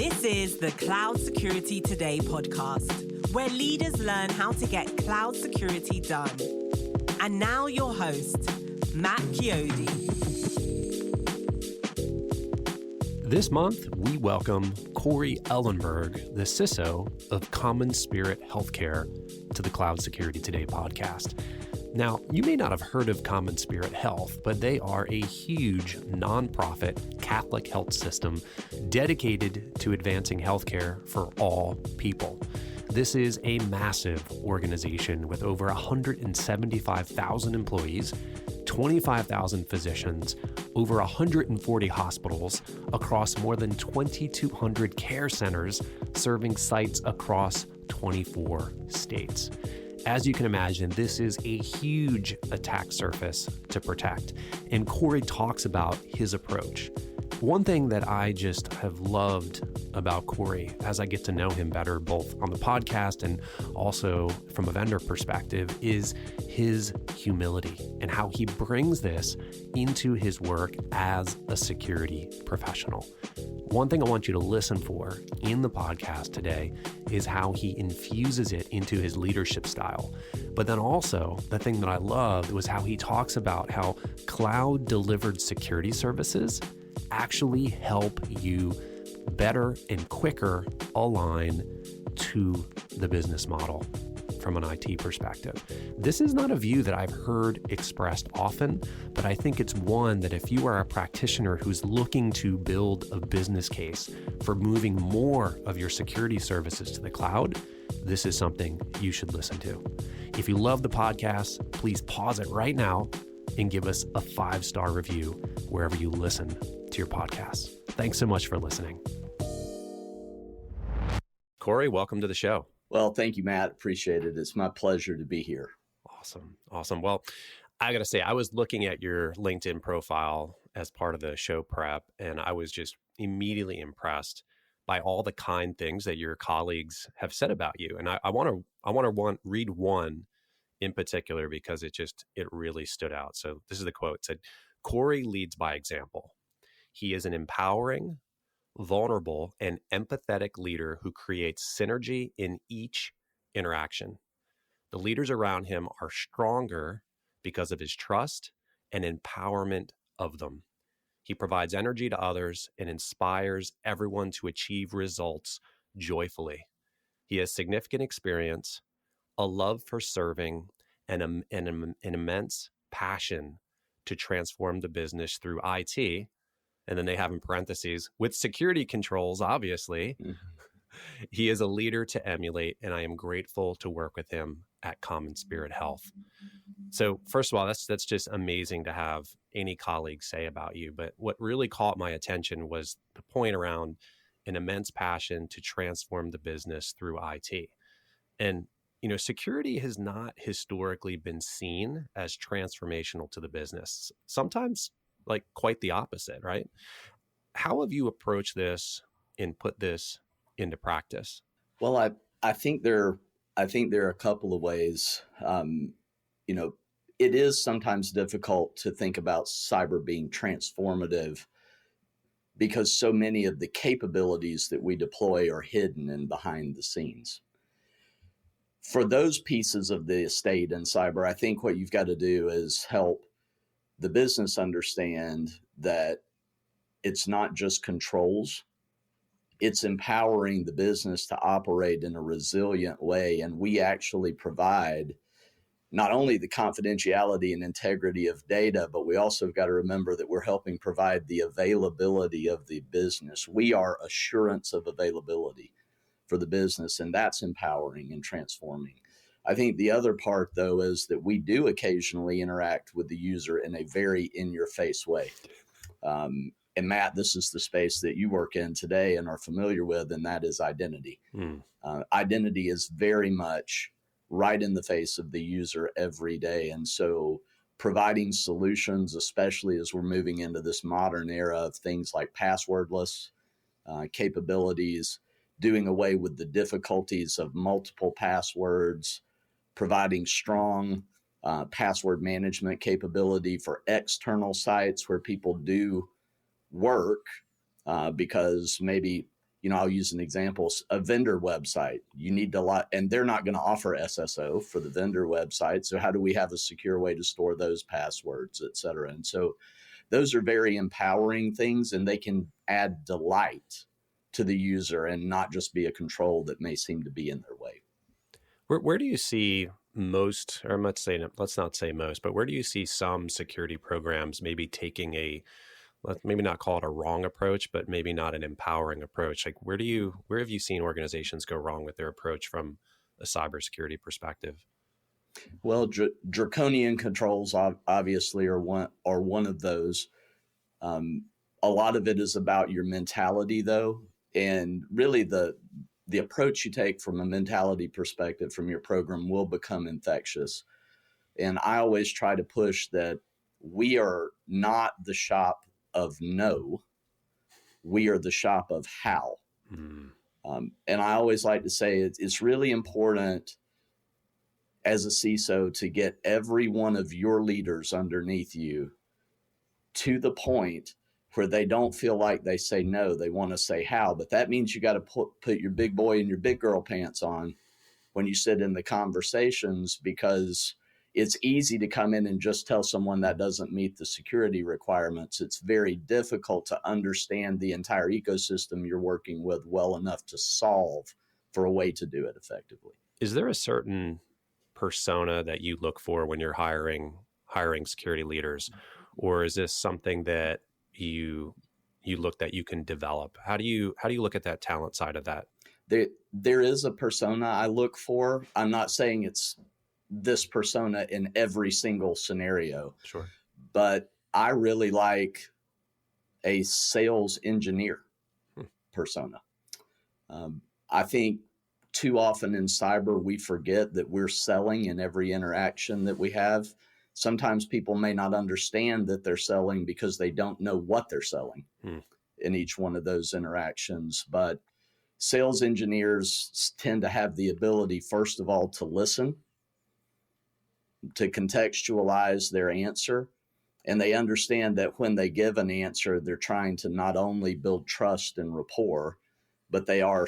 This is the Cloud Security Today podcast, where leaders learn how to get cloud security done. And now your host, Matt Chiodi. This month, we welcome Corey Elinburg, the CISO of Common Spirit Healthcare, to the Cloud Security Today podcast. Now, you may not have heard of Common Spirit Health, but they are a huge nonprofit Catholic health system dedicated to advancing healthcare for all people. This is a massive organization with over 175,000 employees, 25,000 physicians, over 140 hospitals across more than 2,200 care centers serving sites across 24 states. As you can imagine, this is a huge attack surface to protect, and Corey talks about his approach. One thing that I just have loved about Corey as I get to know him better, both on the podcast and also from a vendor perspective, is his humility and how he brings this into his work as a security professional. One thing I want you to listen for in the podcast today is how he infuses it into his leadership style. But then also, the thing that I loved was how he talks about how cloud-delivered security services actually help you better and quicker align to the business model from an IT perspective. This is not a view that I've heard expressed often, but I think it's one that if you are a practitioner who's looking to build a business case for moving more of your security services to the cloud, this is something you should listen to. If you love the podcast, please pause it right now and give us a 5-star review wherever you listen to your podcasts. Thanks so much for listening. Corey, welcome to the show. Well, thank you, Matt. Appreciate it. It's my pleasure to be here. Awesome. Well, I got to say, I was looking at your LinkedIn profile as part of the show prep, and I was just immediately impressed by all the kind things that your colleagues have said about you. And I want to read one in particular because it really stood out. So this is the quote. It said, "Corey leads by example. He is an empowering, vulnerable, and empathetic leader who creates synergy in each interaction. The leaders around him are stronger because of his trust and empowerment of them. He provides energy to others and inspires everyone to achieve results joyfully. He has significant experience, a love for serving, and an immense passion to transform the business through IT." And then they have in parentheses, "with security controls, obviously." Mm-hmm. "He is a leader to emulate, and I am grateful to work with him at Common Spirit Health." So first of all, that's just amazing to have any colleague say about you. But what really caught my attention was the point around an immense passion to transform the business through IT. And, security has not historically been seen as transformational to the business. Sometimes like quite the opposite, right? How have you approached this and put this into practice? Well, I think there are a couple of ways. It is sometimes difficult to think about cyber being transformative because so many of the capabilities that we deploy are hidden and behind the scenes. For those pieces of the estate in cyber, I think what you've got to do is help the business understand that it's not just controls, it's empowering the business to operate in a resilient way. And we actually provide not only the confidentiality and integrity of data, but we also got to remember that we're helping provide the availability of the business. We are assurance of availability for the business, and that's empowering and transforming. I think the other part, though, is that we do occasionally interact with the user in a very in-your-face way. And Matt, this is the space that you work in today and are familiar with, and that is identity. Identity is very much right in the face of the user every day. And so providing solutions, especially as we're moving into this modern era of things like passwordless capabilities, doing away with the difficulties of multiple passwords, providing strong password management capability for external sites where people do work because maybe I'll use an example, a vendor website. You need and they're not going to offer SSO for the vendor website. So how do we have a secure way to store those passwords, et cetera? And so those are very empowering things, and they can add delight to the user and not just be a control that may seem to be in their way. Where do you see most, or let's not say most, but where do you see some security programs maybe taking maybe not call it a wrong approach, but maybe not an empowering approach? Like where have you seen organizations go wrong with their approach from a cybersecurity perspective? Well, draconian controls obviously are one of those. A lot of it is about your mentality, though, and really the approach you take from a mentality perspective from your program will become infectious. And I always try to push that we are not the shop of no, we are the shop of how. And I always like to say it's really important as a CISO to get every one of your leaders underneath you to the point where they don't feel like they say no, they want to say how. But that means you got to put your big boy and your big girl pants on when you sit in the conversations, because it's easy to come in and just tell someone that doesn't meet the security requirements. It's very difficult to understand the entire ecosystem you're working with well enough to solve for a way to do it effectively. Is there a certain persona that you look for when you're hiring security leaders, or is this something that you look that you can develop? How do you look at that talent side of that? There is a persona I look for. I'm not saying it's this persona in every single scenario. Sure. But I really like a sales engineer persona. I think too often in cyber, we forget that we're selling in every interaction that we have. Sometimes people may not understand that they're selling because they don't know what they're selling in each one of those interactions. But sales engineers tend to have the ability, first of all, to listen, to contextualize their answer. And they understand that when they give an answer, they're trying to not only build trust and rapport, but they are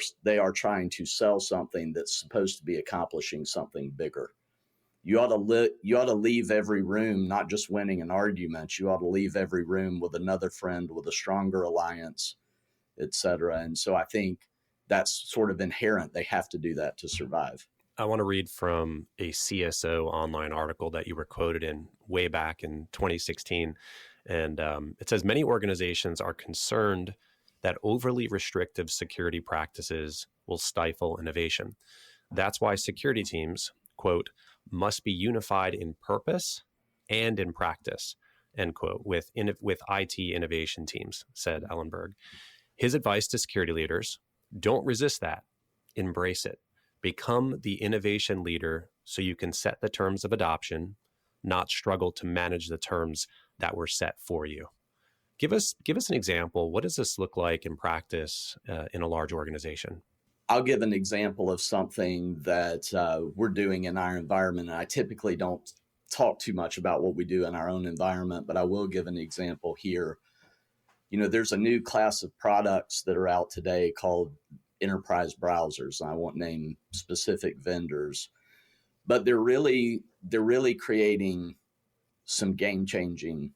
trying to sell something that's supposed to be accomplishing something bigger. You ought to leave every room not just winning an argument. You ought to leave every room with another friend, with a stronger alliance, et cetera. And so I think that's sort of inherent. They have to do that to survive. I want to read from a CSO online article that you were quoted in way back in 2016. And it says, many organizations are concerned that overly restrictive security practices will stifle innovation. That's why security teams, quote, must be unified in purpose and in practice, end quote, with IT innovation teams, said Elinburg. His advice to security leaders: don't resist that, embrace it. Become the innovation leader so you can set the terms of adoption, not struggle to manage the terms that were set for you. Give us an example. What does this look like in practice in a large organization? I'll give an example of something that we're doing in our environment. And I typically don't talk too much about what we do in our own environment, but I will give an example here. There's a new class of products that are out today called enterprise browsers. And I won't name specific vendors, but they're really creating some game-changing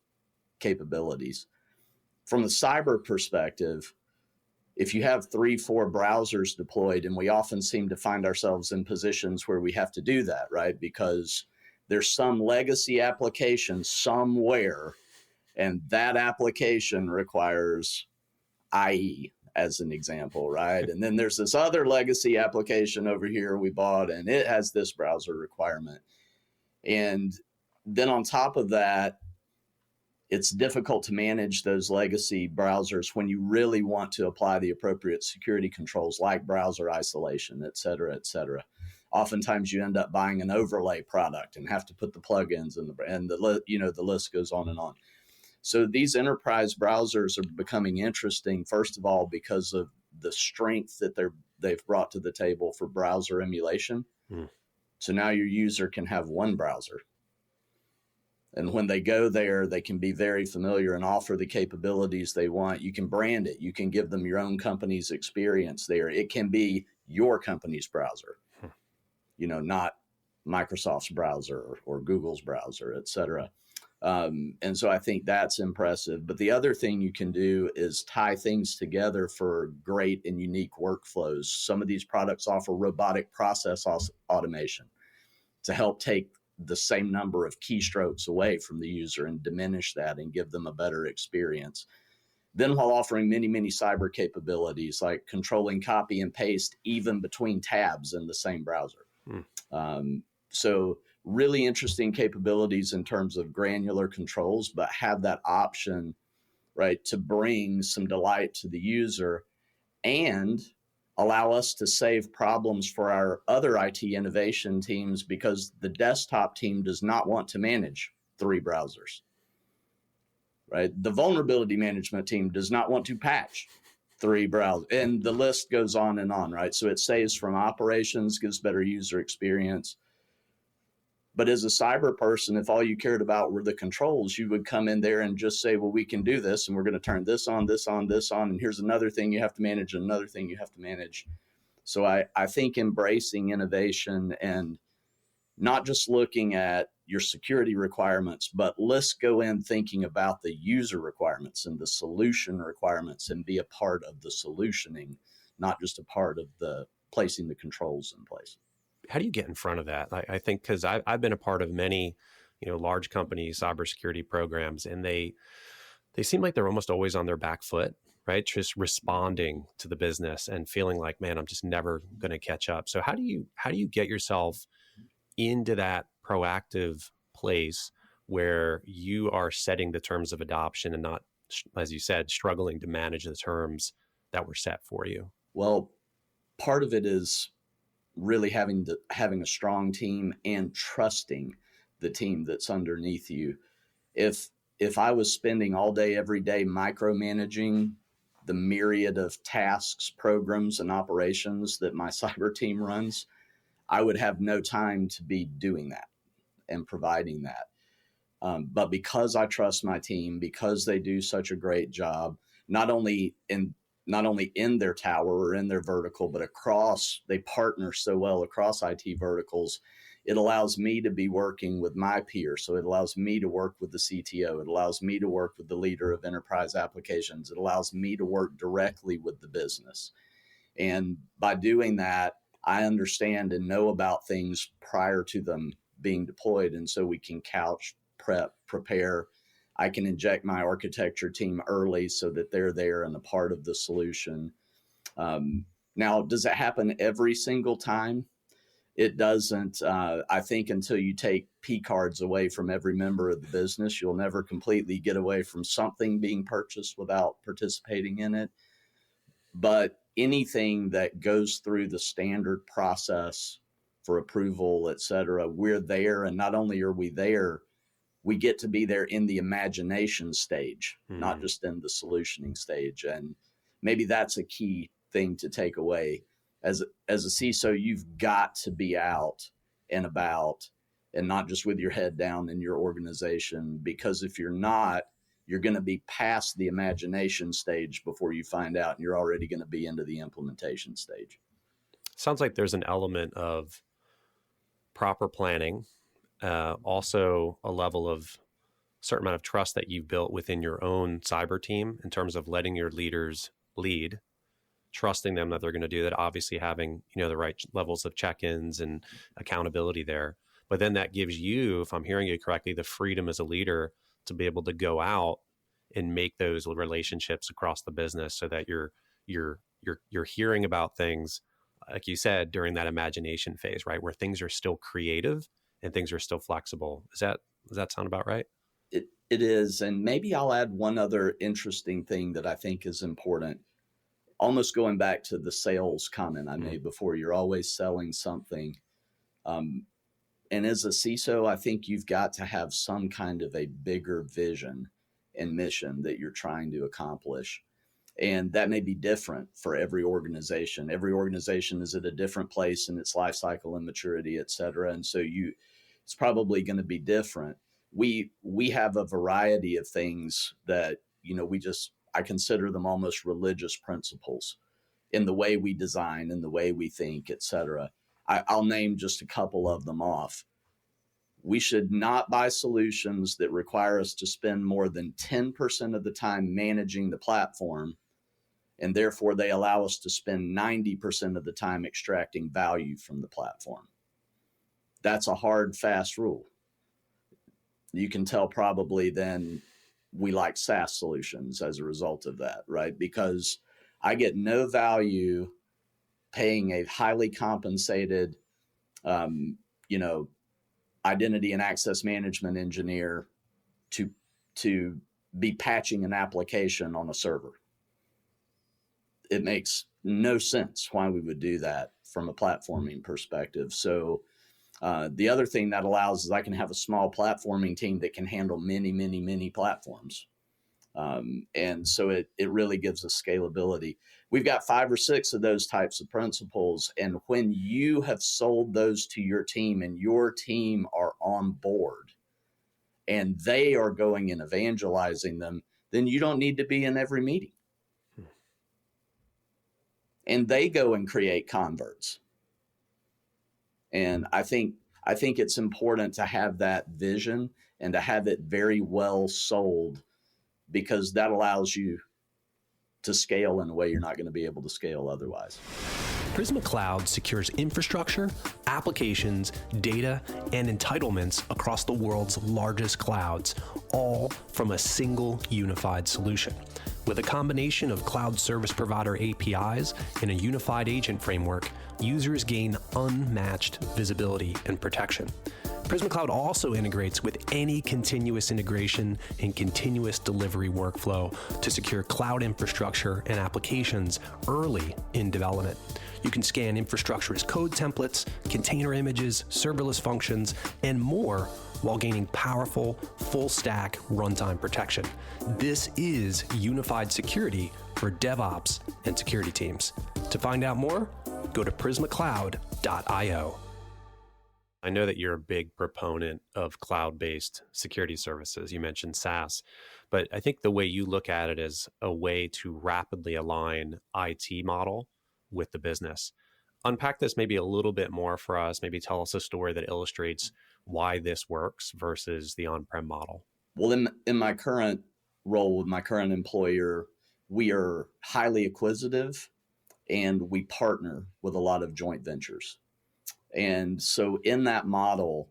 capabilities. From a cyber perspective, if you have 3-4 browsers deployed, and we often seem to find ourselves in positions where we have to do that, right? Because there's some legacy application somewhere, and that application requires IE as an example, right? And then there's this other legacy application over here we bought, and it has this browser requirement. And then on top of that, it's difficult to manage those legacy browsers when you really want to apply the appropriate security controls like browser isolation, et cetera, et cetera. Oftentimes you end up buying an overlay product and have to put the plugins in the list goes on and on. So these enterprise browsers are becoming interesting, first of all, because of the strength that they've brought to the table for browser emulation. So now your user can have one browser. And when they go there, they can be very familiar and offer the capabilities they want. You can brand it. You can give them your own company's experience there. It can be your company's browser, not Microsoft's browser or Google's browser, et cetera. And so I think that's impressive. But the other thing you can do is tie things together for great and unique workflows. Some of these products offer robotic process automation to help take the same number of keystrokes away from the user and diminish that and give them a better experience. Then while offering many, many cyber capabilities like controlling copy and paste even between tabs in the same browser. So really interesting capabilities in terms of granular controls, but have that option, right, to bring some delight to the user and allow us to save problems for our other IT innovation teams, because the desktop team does not want to manage 3 browsers, right? The vulnerability management team does not want to patch 3 browsers, and the list goes on, right? So it saves from operations, gives better user experience. But as a cyber person, if all you cared about were the controls, you would come in there and just say, well, we can do this, and we're going to turn this on, this on, this on, and here's another thing you have to manage, and another thing you have to manage. So I think embracing innovation and not just looking at your security requirements, but let's go in thinking about the user requirements and the solution requirements and be a part of the solutioning, not just a part of the placing the controls in place. How do you get in front of that? I think because I've been a part of many, large company cybersecurity programs, and they seem like they're almost always on their back foot, right? Just responding to the business and feeling like, man, I'm just never going to catch up. So how do you get yourself into that proactive place where you are setting the terms of adoption and not, as you said, struggling to manage the terms that were set for you? Well, part of it is really having a strong team and trusting the team that's underneath you. If I was spending all day, every day micromanaging the myriad of tasks, programs, and operations that my cyber team runs, I would have no time to be doing that and providing that. But because I trust my team, because they do such a great job, not only in their tower or in their vertical, but they partner so well across IT verticals. It allows me to be working with my peers. So it allows me to work with the CTO. It allows me to work with the leader of enterprise applications. It allows me to work directly with the business. And by doing that, I understand and know about things prior to them being deployed. And so we can couch, prepare. I can inject my architecture team early so that they're there and a part of the solution. Now, does it happen every single time? It doesn't. I think until you take P cards away from every member of the business, you'll never completely get away from something being purchased without participating in it. But anything that goes through the standard process for approval, et cetera, we're there. And not only are we there, we get to be there in the imagination stage, not just in the solutioning stage. And maybe that's a key thing to take away. As a CISO, you've got to be out and about and not just with your head down in your organization, because if you're not, you're going to be past the imagination stage before you find out, and you're already going to be into the implementation stage. Sounds like there's an element of proper planning, also a level of certain amount of trust that you've built within your own cyber team in terms of letting your leaders lead, trusting them that they're going to do that, obviously having, the right levels of check-ins and accountability there. But then that gives you, if I'm hearing you correctly, the freedom as a leader to be able to go out and make those relationships across the business so that you're hearing about things, like you said, during that imagination phase, right? Where things are still creative and things are still flexible. Does that sound about right? It is. And maybe I'll add one other interesting thing that I think is important. Almost going back to the sales comment I made before, you're always selling something. And as a CISO, I think you've got to have some kind of a bigger vision and mission that you're trying to accomplish. And that may be different for every organization. Every organization is at a different place in its life cycle and maturity, et cetera. And so it's probably going to be different. we have a variety of things that, I consider them almost religious principles in the way we design, in the way we think, et cetera. I'll name just a couple of them off. We should not buy solutions that require us to spend more than 10% of the time managing the platform, and therefore they allow us to spend 90% of the time extracting value from the platform. That's a hard, fast rule. You can tell probably then we like SaaS solutions as a result of that, right? Because I get no value paying a highly compensated, identity and access management engineer to be patching an application on a server. It makes no sense why we would do that from a platforming perspective. So the other thing that allows is I can have a small platforming team that can handle many, many, many platforms. And so it really gives us scalability. We've got 5 or 6 of those types of principles. And when you have sold those to your team and your team are on board and they are going and evangelizing them, then you don't need to be in every meeting. And they go and create converts. And I think it's important to have that vision and to have it very well sold, because that allows you to scale in a way you're not going to be able to scale otherwise. Prisma Cloud secures infrastructure, applications, data, and entitlements across the world's largest clouds, all from a single unified solution. With a combination of cloud service provider APIs and a unified agent framework, users gain unmatched visibility and protection. Prisma Cloud also integrates with any continuous integration and continuous delivery workflow to secure cloud infrastructure and applications early in development. You can scan infrastructure as code templates, container images, serverless functions, and more while gaining powerful, full-stack runtime protection. This is unified security for DevOps and security teams. To find out more, go to prismacloud.io. I know that you're a big proponent of cloud-based security services. You mentioned SaaS, but I think the way you look at it is a way to rapidly align IT model with the business. Unpack this maybe a little bit more for us. Maybe tell us a story that illustrates why this works versus the on-prem model. Well, in my current role with my current employer, we are highly acquisitive and we partner with a lot of joint ventures. And so in that model,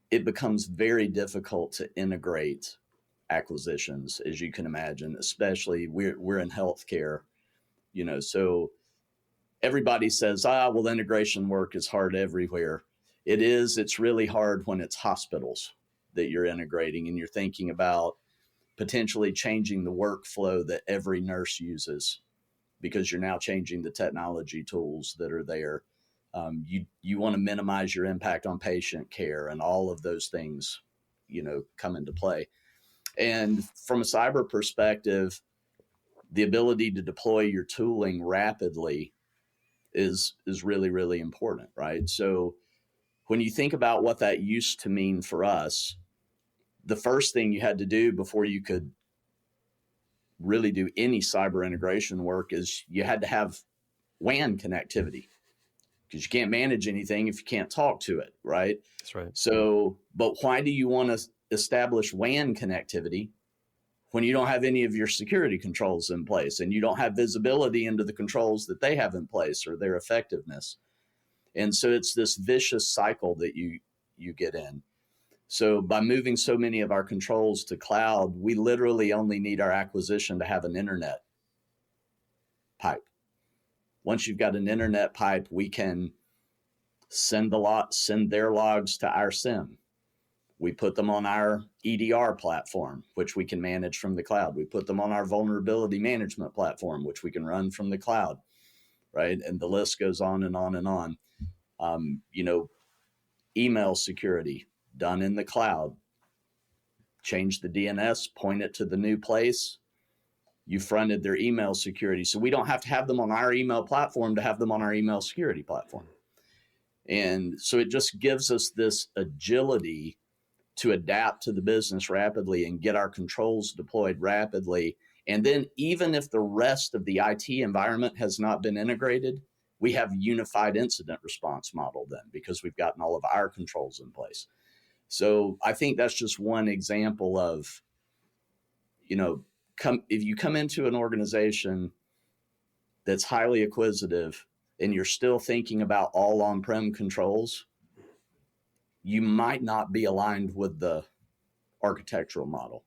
it becomes very difficult to integrate acquisitions, as you can imagine, especially we're in healthcare, so everybody says, well, integration work is hard everywhere. It is. It's really hard when it's hospitals that you're integrating and you're thinking about potentially changing the workflow that every nurse uses because you're now changing the technology tools that are there. You want to minimize your impact on patient care, and all of those things, come into play. And from a cyber perspective, the ability to deploy your tooling rapidly is really, really important, right? So when you think about what that used to mean for us, the first thing you had to do before you could really do any cyber integration work is you had to have WAN connectivity, because you can't manage anything if you can't talk to it, right? That's right. So, but why do you want to establish WAN connectivity when you don't have any of your security controls in place and you don't have visibility into the controls that they have in place or their effectiveness? And so it's this vicious cycle that you get in. So by moving so many of our controls to cloud, we literally only need our acquisition to have an internet pipe. Once you've got an internet pipe, we can send their logs to our SIEM. We put them on our EDR platform, which we can manage from the cloud. We put them on our vulnerability management platform, which we can run from the cloud, right? And the list goes on and on and on. Email security done in the cloud. Change the DNS, point it to the new place. You fronted their email security. So we don't have to have them on our email platform to have them on our email security platform. And so it just gives us this agility to adapt to the business rapidly and get our controls deployed rapidly. And then even if the rest of the IT environment has not been integrated, we have a unified incident response model then, because we've gotten all of our controls in place. So I think that's just one example of, if you come into an organization that's highly acquisitive and you're still thinking about all on-prem controls, you might not be aligned with the architectural model.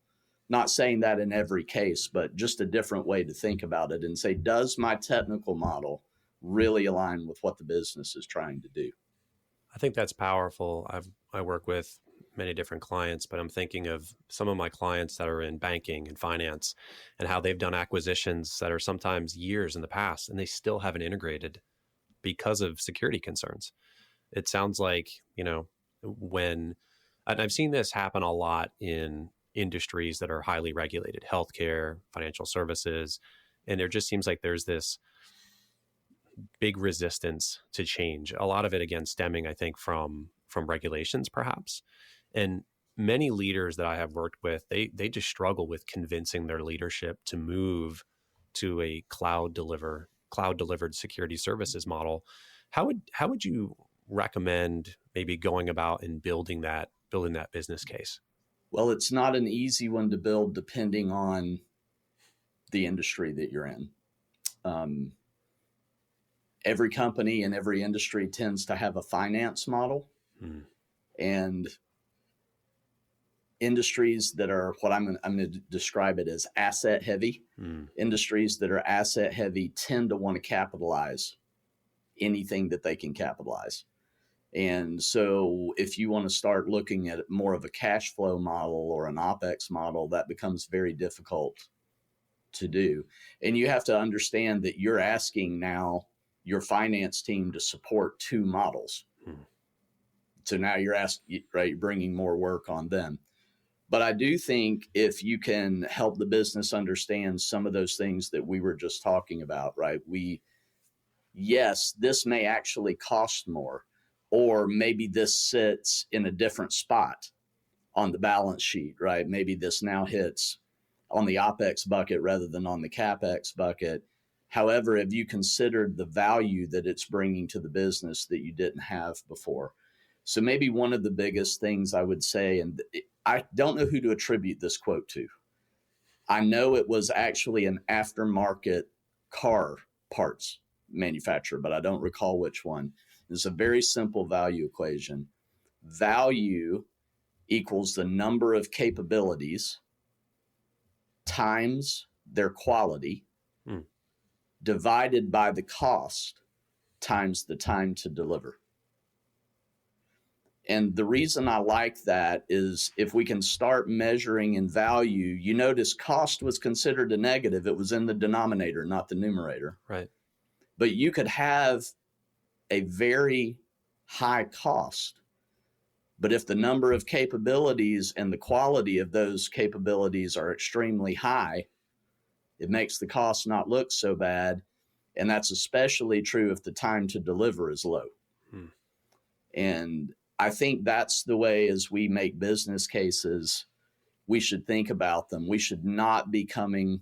Not saying that in every case, but just a different way to think about it and say, does my technical model really align with what the business is trying to do? I think that's powerful. I work with many different clients, but I'm thinking of some of my clients that are in banking and finance and how they've done acquisitions that are sometimes years in the past and they still haven't integrated because of security concerns. It sounds like, and I've seen this happen a lot in industries that are highly regulated, healthcare, financial services, and there just seems like there's this big resistance to change. A lot of it, again, stemming, I think, from regulations, perhaps. And many leaders that I have worked with, they just struggle with convincing their leadership to move to a cloud delivered security services model. How would you recommend maybe going about and building that business case? Well, it's not an easy one to build depending on the industry that you're in. Every company in every industry tends to have a finance model, and industries that are what I'm going to describe it as asset heavy. Industries that are asset heavy tend to want to capitalize anything that they can capitalize. And so if you want to start looking at more of a cash flow model or an OpEx model, that becomes very difficult to do. And you have to understand that you're asking now your finance team to support two models. So now you're bringing more work on them. But I do think if you can help the business understand some of those things that we were just talking about, right? Yes, this may actually cost more, or maybe this sits in a different spot on the balance sheet, right? Maybe this now hits on the OpEx bucket rather than on the CapEx bucket. However, have you considered the value that it's bringing to the business that you didn't have before? So maybe one of the biggest things I would say, and I don't know who to attribute this quote to. I know it was actually an aftermarket car parts manufacturer, but I don't recall which one. It's a very simple value equation. Value equals the number of capabilities times their quality divided by the cost times the time to deliver. And the reason I like that is if we can start measuring in value, you notice cost was considered a negative. It was in the denominator, not the numerator. Right. But you could have a very high cost, but if the number of capabilities and the quality of those capabilities are extremely high, it makes the cost not look so bad. And that's especially true if the time to deliver is low. And I think that's the way, as we make business cases, we should think about them. We should not be coming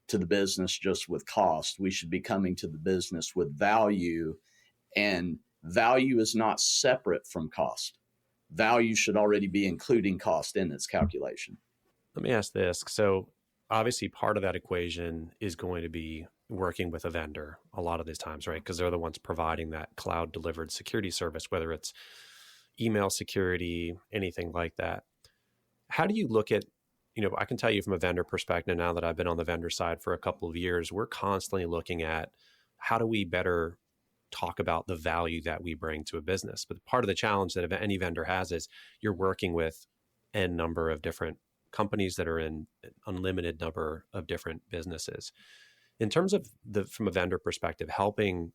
to the business just with cost. We should be coming to the business with value, and value is not separate from cost. Value should already be including cost in its calculation. Let me ask this. So obviously part of that equation is going to be working with a vendor a lot of these times, right? Because they're the ones providing that cloud delivered security service, whether it's email security, anything like that. How do you look at, I can tell you from a vendor perspective, now that I've been on the vendor side for a couple of years, we're constantly looking at how do we better talk about the value that we bring to a business. But part of the challenge that any vendor has is you're working with n number of different companies that are in an unlimited number of different businesses. In terms of from a vendor perspective, helping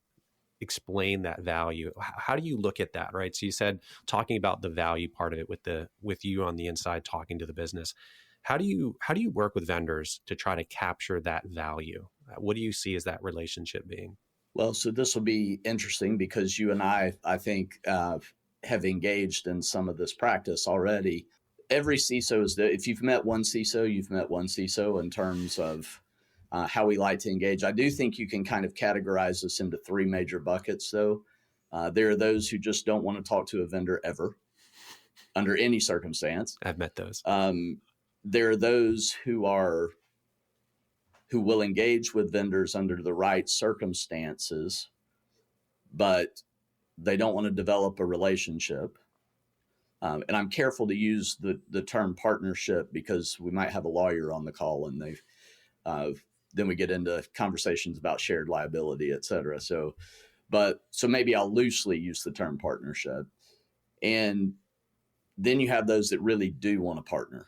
explain that value, how do you look at that, right? So you said talking about the value part of it with you on the inside talking to the business. How do you work with vendors to try to capture that value? What do you see as that relationship being? Well, so this will be interesting because you and I think, have engaged in some of this practice already. every CISO is if you've met one CISO, you've met one CISO in terms of how we like to engage. I do think you can kind of categorize this into three major buckets, though. There are those who just don't want to talk to a vendor ever, under any circumstance. I've met those. There are those who will engage with vendors under the right circumstances, but they don't want to develop a relationship. And I'm careful to use the term partnership because we might have a lawyer on the call, and then we get into conversations about shared liability, et cetera. So maybe I'll loosely use the term partnership. And then you have those that really do want to partner.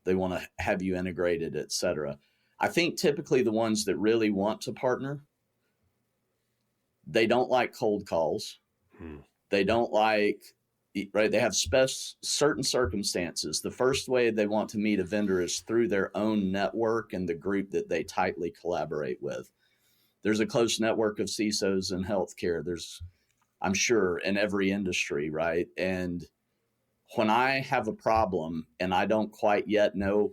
They want to have you integrated, et cetera. I think typically the ones that really want to partner, they don't like cold calls. They don't like, right? They have certain circumstances. The first way they want to meet a vendor is through their own network and the group that they tightly collaborate with. There's a close network of CISOs in healthcare. There's, I'm sure, in every industry, right? And when I have a problem and I don't quite yet know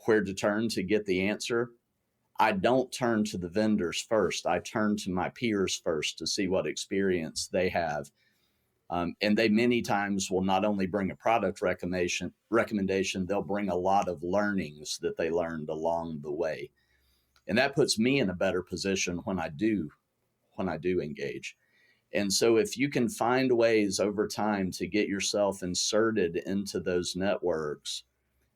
where to turn to get the answer, I don't turn to the vendors first. I turn to my peers first to see what experience they have. And they many times will not only bring a product recommendation, they'll bring a lot of learnings that they learned along the way. And that puts me in a better position when I do engage. And so if you can find ways over time to get yourself inserted into those networks,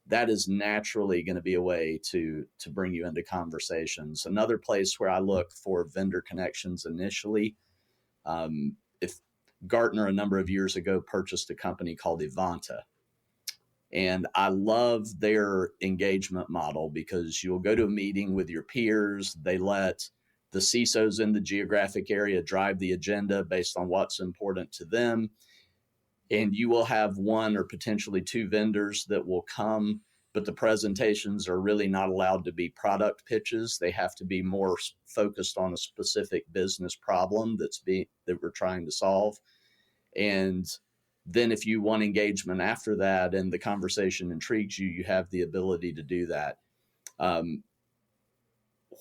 that is naturally going to be a way to bring you into conversations. Another place where I look for vendor connections initially, if Gartner a number of years ago purchased a company called Evanta. And I love their engagement model because you'll go to a meeting with your peers. They let the CISOs in the geographic area drive the agenda based on what's important to them. And you will have one or potentially two vendors that will come, but the presentations are really not allowed to be product pitches. They have to be more focused on a specific business problem that we're trying to solve. And then if you want engagement after that and the conversation intrigues you, you have the ability to do that.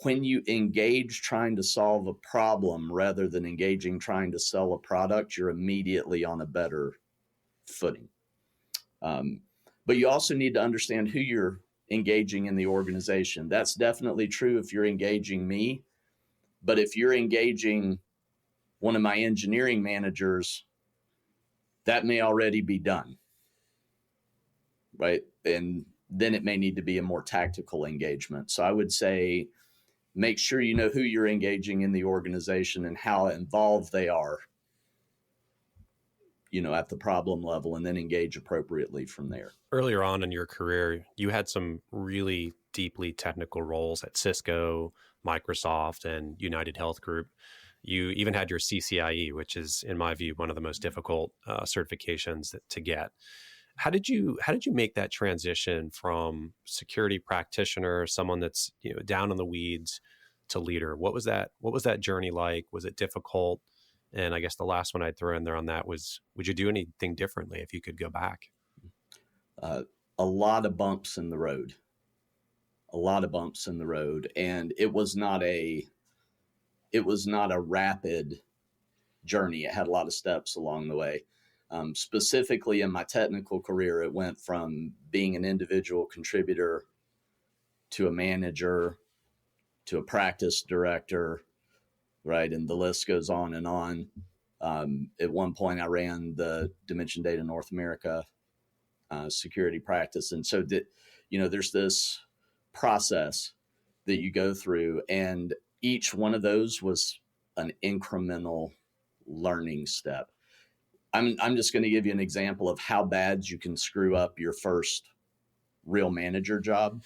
When you engage trying to solve a problem rather than engaging trying to sell a product, you're immediately on a better footing. But you also need to understand who you're engaging in the organization. That's definitely true if you're engaging me. But if you're engaging one of my engineering managers, that may already be done, right? And then it may need to be a more tactical engagement. So I would say, make sure you know who you're engaging in the organization and how involved they are, at the problem level, and then engage appropriately from there. Earlier on in your career, you had some really deeply technical roles at Cisco, Microsoft, and United Health Group. You even had your CCIE, which is, in my view, one of the most difficult certifications to get. How did you make that transition from security practitioner, someone that's down in the weeds, to leader? What was that journey like? Was it difficult? And I guess the last one I'd throw in there on that was, would you do anything differently if you could go back? A lot of bumps in the road. And it was not a rapid journey. It had a lot of steps along the way. Specifically in my technical career, it went from being an individual contributor to a manager to a practice director, right? And the list goes on and on. At one point, I ran the Dimension Data North America security practice. And so there's this process that you go through, and each one of those was an incremental learning step. I'm just going to give you an example of how bad you can screw up your first real manager job.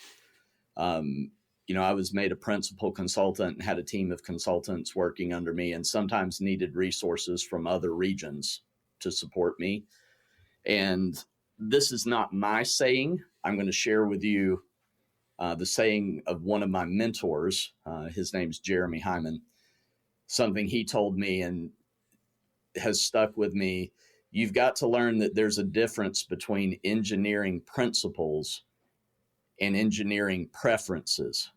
I was made a principal consultant and had a team of consultants working under me, and sometimes needed resources from other regions to support me. And this is not my saying. I'm going to share with you the saying of one of my mentors. His name's Jeremy Hyman. Something he told me and has stuck with me. you've got to learn that there's a difference between engineering principles and engineering preferences.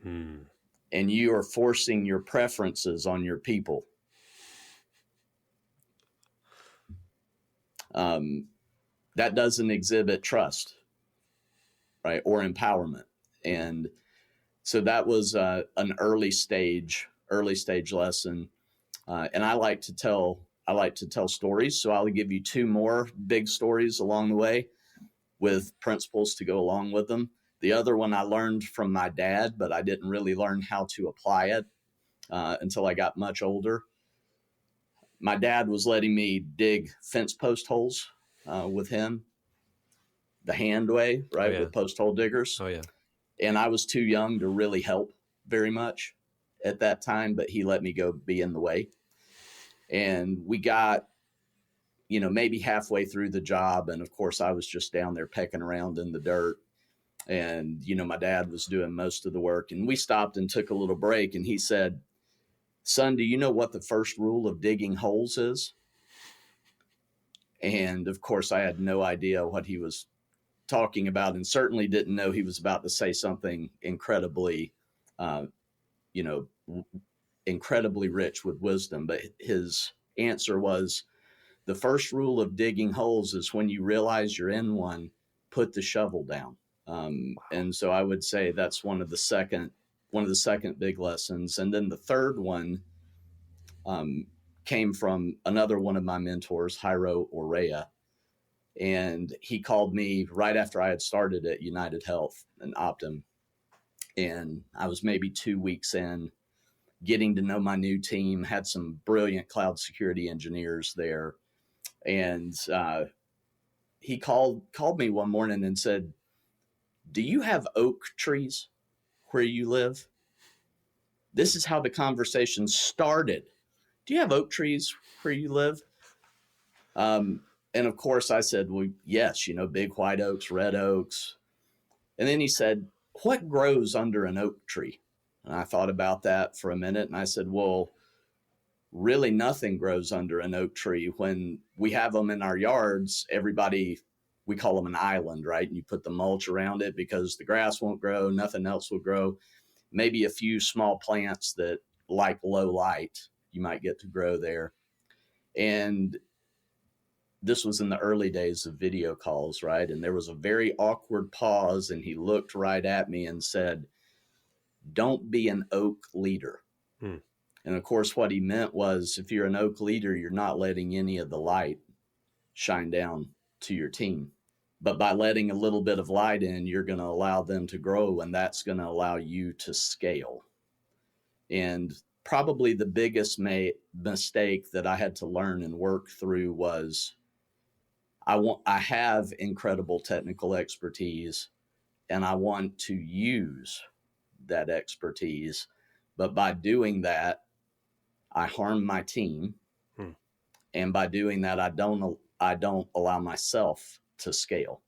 And you are forcing your preferences on your people. That doesn't exhibit trust, right? Or empowerment. And so that was an early stage lesson. And I like to tell stories. So I'll give you two more big stories along the way with principles to go along with them. The other one I learned from my dad, but I didn't really learn how to apply it until I got much older. My dad was letting me dig fence post holes with him, the hand way, right? Oh, yeah. With post hole diggers. Oh, yeah. And I was too young to really help very much at that time, but he let me go be in the way. And we got, maybe halfway through the job. And of course, I was just down there pecking around in the dirt. And, my dad was doing most of the work. And we stopped and took a little break. And he said, "Son, do you know what the first rule of digging holes is?" And of course, I had no idea what he was talking about, and certainly didn't know he was about to say something incredibly, incredibly rich with wisdom. But his answer was, "The first rule of digging holes is when you realize you're in one, put the shovel down." And so I would say that's one of the second big lessons. And then the third one came from another one of my mentors, Jairo Orea. And he called me right after I had started at United Health and Optum. And I was maybe 2 weeks in, getting to know my new team, had some brilliant cloud security engineers there. And he called me one morning and said, "Do you have oak trees where you live?" This is how the conversation started. "Do you have oak trees where you live?" And of course I said, "Well, yes, big white oaks, red oaks." And then he said, "What grows under an oak tree?" And I thought about that for a minute. And I said, "Well, really nothing grows under an oak tree. When we have them in our yards, we call them an island, right? And you put the mulch around it because the grass won't grow, nothing else will grow. Maybe a few small plants that like low light, you might get to grow there." And this was in the early days of video calls, right? And there was a very awkward pause, and he looked right at me and said, "Don't be an oak leader." And of course, what he meant was, if you're an oak leader, you're not letting any of the light shine down to your team. But by letting a little bit of light in, you're going to allow them to grow, and that's going to allow you to scale. And probably the biggest mistake that I had to learn and work through was I have incredible technical expertise, and I want to use that expertise. But by doing that, I harm my team. And by doing that, I don't allow myself to scale.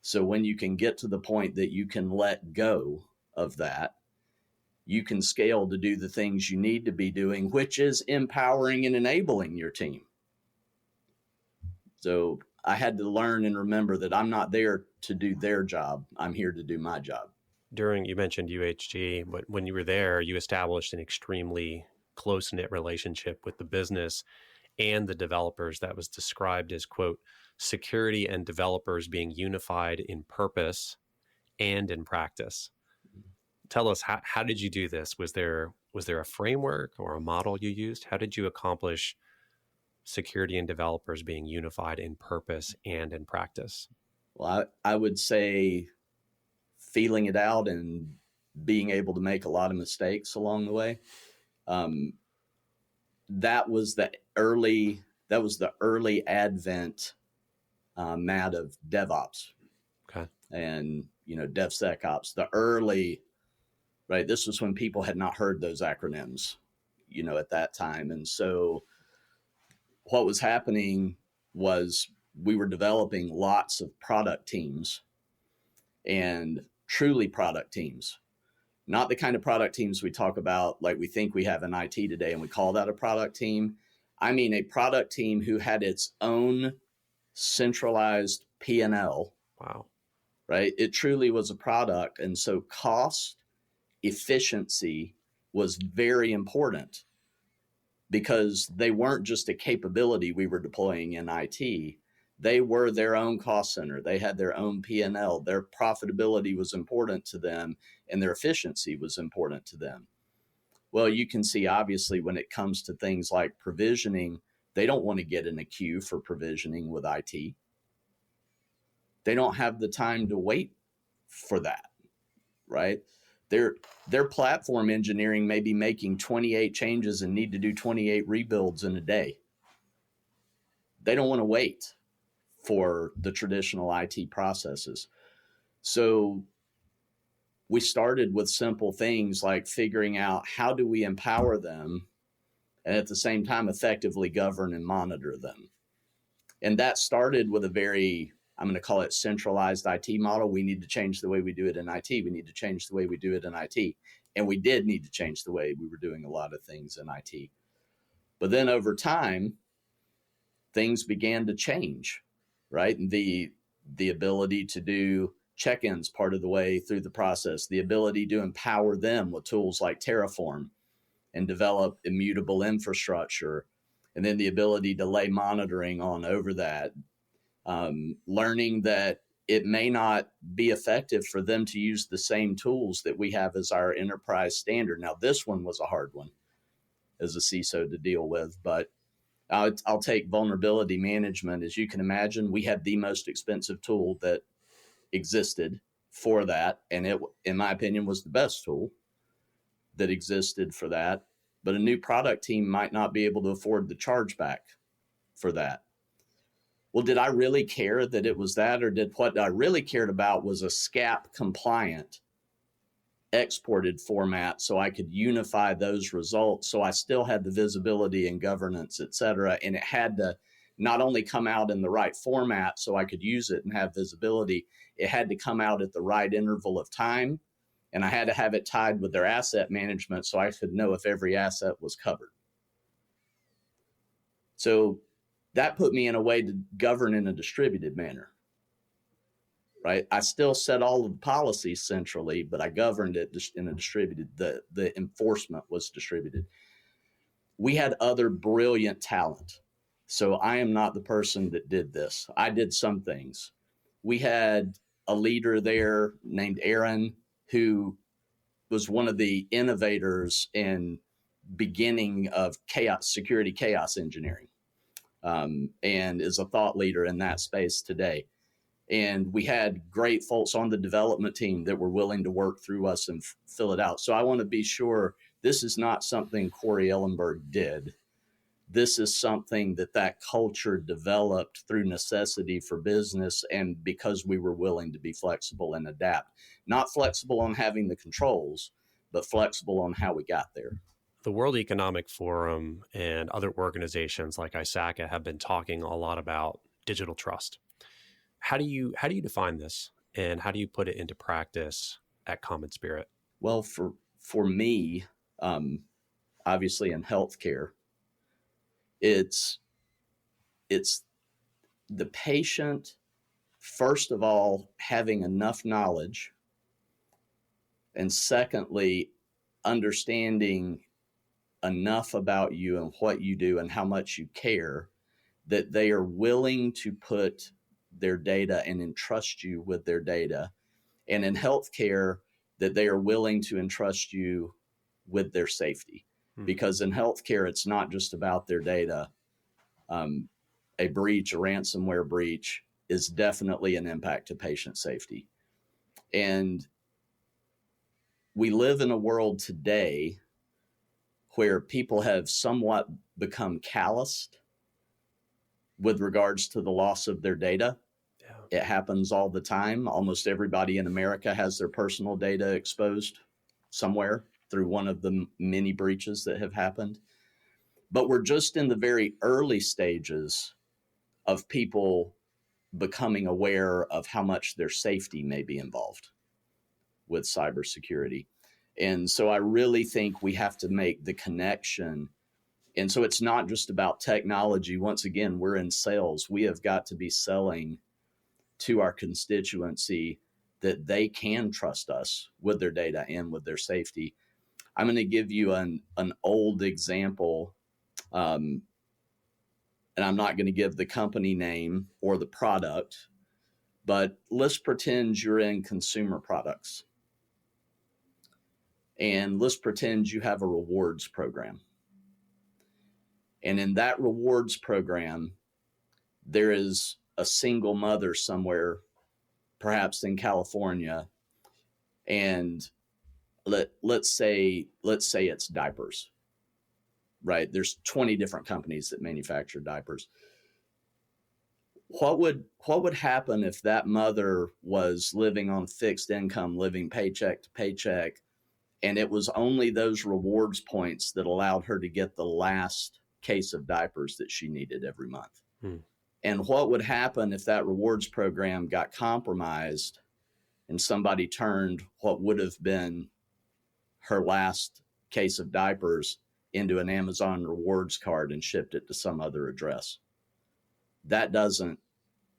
So when you can get to the point that you can let go of that, you can scale to do the things you need to be doing, which is empowering and enabling your team. So I had to learn and remember that I'm not there to do their job. I'm here to do my job. You mentioned UHG, but when you were there, you established an extremely close-knit relationship with the business and the developers that was described as, quote, security and developers being unified in purpose and in practice. Tell us, how did you do this? Was there a framework or a model you used? How did you accomplish security and developers being unified in purpose and in practice? Well, I would say feeling it out and being able to make a lot of mistakes along the way. That was the early advent, Matt, of DevOps. Okay. And, DevSecOps, the early, right? This was when people had not heard those acronyms, at that time. And so what was happening was we were developing lots of product teams, and truly product teams, not the kind of product teams we talk about like we think we have in IT today and we call that a product team. I mean, a product team who had its own centralized P&L. Wow. Right? It truly was a product. And so cost efficiency was very important because they weren't just a capability we were deploying in IT. They were their own cost center. They had their own P&L. Their profitability was important to them, and their efficiency was important to them. Well, you can see, obviously, when it comes to things like provisioning, they don't want to get in a queue for provisioning with IT. They don't have the time to wait for that, right? Their platform engineering may be making 28 changes and need to do 28 rebuilds in a day. They don't want to wait for the traditional IT processes. So we started with simple things like figuring out how do we empower them and at the same time effectively govern and monitor them. And that started with a very, I'm going to call it centralized IT model. We need to change the way we do it in IT. We need to change the way we do it in IT. And we did need to change the way we were doing a lot of things in IT. But then over time, things began to change, right? And the ability to do check-ins part of the way through the process, the ability to empower them with tools like Terraform and develop immutable infrastructure, and then the ability to lay monitoring on over that. Learning that it may not be effective for them to use the same tools that we have as our enterprise standard. Now, this one was a hard one as a CISO to deal with, but I'll take vulnerability management. As you can imagine, we had the most expensive tool that existed for that. And it, in my opinion, was the best tool that existed for that. But a new product team might not be able to afford the chargeback for that. Well, did I really care that it was that, or did what I really cared about was a SCAP compliant exported format so I could unify those results so I still had the visibility and governance, et cetera. And it had to not only come out in the right format so I could use it and have visibility, it had to come out at the right interval of time. And I had to have it tied with their asset management so I could know if every asset was covered. So that put me in a way to govern in a distributed manner, right? I still set all of the policies centrally, but I governed it in a distributed, the enforcement was distributed. We had other brilliant talent. So I am not the person that did this. I did some things. We had a leader there named Aaron, who was one of the innovators in beginning of security chaos engineering. And is a thought leader in that space today. And we had great folks on the development team that were willing to work through us and fill it out. So I want to be sure this is not something Corey Elinburg did. This is something that culture developed through necessity for business and because we were willing to be flexible and adapt. Not flexible on having the controls, but flexible on how we got there. The World Economic Forum and other organizations like ISACA have been talking a lot about digital trust. How do you define this, and how do you put it into practice at Common Spirit? Well, for me, obviously in healthcare, it's the patient, first of all, having enough knowledge, and secondly, understanding enough about you and what you do and how much you care that they are willing to put their data and entrust you with their data. And in healthcare, that they are willing to entrust you with their safety. Because in healthcare, it's not just about their data. A breach, a ransomware breach, is definitely an impact to patient safety. And we live in a world today where people have somewhat become calloused with regards to the loss of their data. Yeah. It happens all the time. Almost everybody in America has their personal data exposed somewhere through one of the many breaches that have happened. But we're just in the very early stages of people becoming aware of how much their safety may be involved with cybersecurity. And so I really think we have to make the connection And so it's not just about technology. Once again, we're in sales. We have got to be selling to our constituency that they can trust us with their data and with their safety. I'm going to give you an old example, and I'm not going to give the company name or the product, but let's pretend you're in consumer products. And let's pretend you have a rewards program. And in that rewards program, there is a single mother somewhere, perhaps in California, and let's say it's diapers, right? There's 20 different companies that manufacture diapers. What would happen if that mother was living on fixed income, living paycheck to paycheck, and it was only those rewards points that allowed her to get the last case of diapers that she needed every month? And what would happen if that rewards program got compromised and somebody turned what would have been her last case of diapers into an Amazon rewards card and shipped it to some other address? That doesn't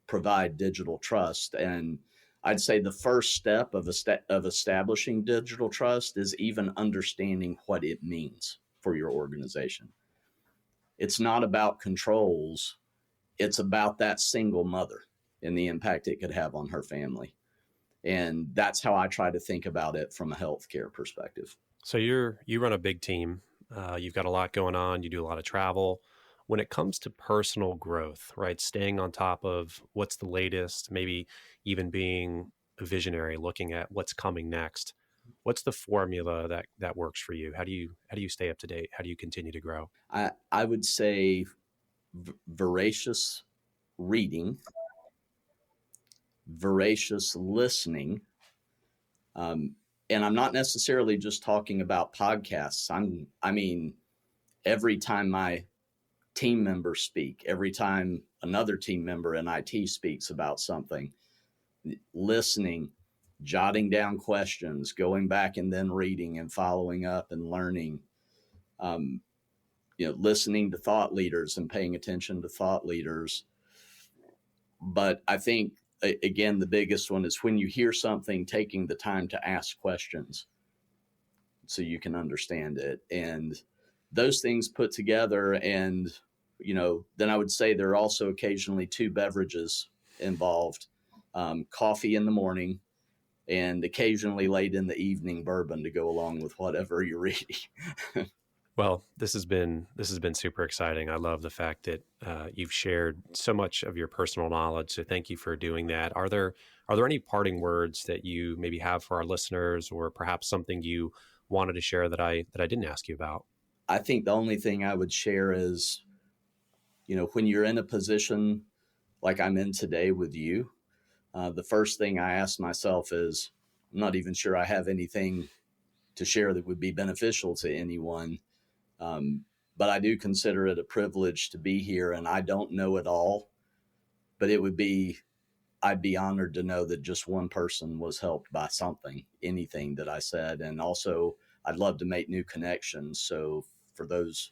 provide digital trust. And I'd say the first step of establishing digital trust is even understanding what it means for your organization. It's not about controls. It's about that single mother and the impact it could have on her family. And that's how I try to think about it from a healthcare perspective. So you run a big team. You've got a lot going on. You do a lot of travel. When it comes to personal growth, right? Staying on top of what's the latest, maybe even being a visionary, looking at what's coming next. What's the formula that works for you? How do you stay up to date? How do you continue to grow? I would say voracious reading, voracious listening. And I'm not necessarily just talking about podcasts. I mean, every time my team members speak, every time another team member in IT speaks about something, listening, jotting down questions, going back and then reading and following up and learning, listening to thought leaders and paying attention to thought leaders. But I think, again, the biggest one is when you hear something, taking the time to ask questions so you can understand it. And those things put together, and, then I would say there are also occasionally 2 beverages involved, coffee in the morning and occasionally late in the evening bourbon to go along with whatever you're reading. Well, this has been super exciting. I love the fact that you've shared so much of your personal knowledge. So thank you for doing that. Are there any parting words that you maybe have for our listeners, or perhaps something you wanted to share that I didn't ask you about? I think the only thing I would share is, when you're in a position like I'm in today with you, the first thing I ask myself is, I'm not even sure I have anything to share that would be beneficial to anyone. But I do consider it a privilege to be here, and I don't know it all, but I'd be honored to know that just one person was helped by anything that I said. And also I'd love to make new connections. So for those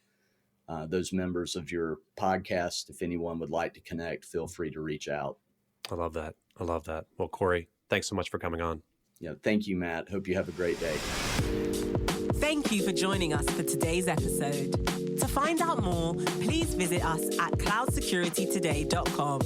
members of your podcast, if anyone would like to connect, feel free to reach out. I love that. Well, Corey, thanks so much for coming on. Thank you, Matt. Hope you have a great day. Thank you for joining us for today's episode. To find out more, please visit us at cloudsecuritytoday.com.